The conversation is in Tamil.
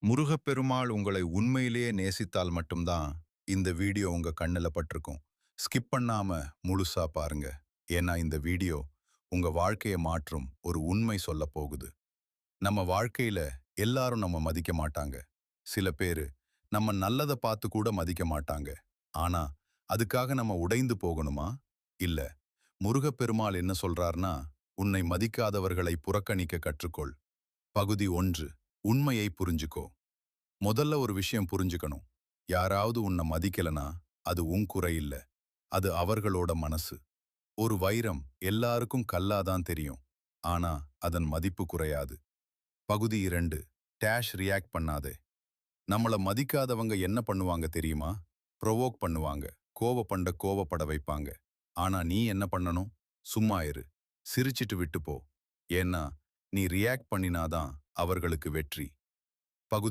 முருகப்பெருமாள் உங்களை உண்மையிலேயே நேசித்தால் மட்டும்தான் இந்த வீடியோ உங்க கண்ணுல பட்டிருக்கும். ஸ்கிப் பண்ணாம முழுசா பாருங்க. ஏன்னா இந்த வீடியோ உங்க வாழ்க்கையை மாற்றும் ஒரு உண்மை சொல்ல போகுது. நம்ம வாழ்க்கையில எல்லாரும் நம்ம மதிக்க மாட்டாங்க. சில பேரு நம்ம நல்லத பார்த்து கூட மதிக்க மாட்டாங்க. ஆனா அதுக்காக நம்ம உடைந்து போகணுமா? இல்ல. முருகப்பெருமாள் என்ன சொல்றார்னா, உன்னை மதிக்காதவர்களை புறக்கணிக்க கற்றுக்கொள். பகுதி 1. உண்மையை புரிஞ்சுக்கோ. முதல்ல ஒரு விஷயம் புரிஞ்சுக்கணும். யாராவது உன்னை மதிக்கலனா அது உன் குறை இல்ல. அது அவர்களோட மனசு. ஒரு வைரம் எல்லாருக்கும் கல்லாதான் தெரியும். ஆனா அதன் மதிப்பு குறையாது. பகுதி 2. டேஷ் ரியாக்ட் பண்ணாதே. நம்மள மதிக்காதவங்க என்ன பண்ணுவாங்க தெரியுமா? ப்ரொவோக் பண்ணுவாங்க. கோவப்பட வைப்பாங்க. ஆனா நீ என்ன பண்ணணும்? சும்மா இரு. சிரிச்சிட்டு விட்டு போ. ஏன்னா நீ ரியாக்ட் பண்ணினாதான் அவர்களுக்கு வெற்றி. பகுதி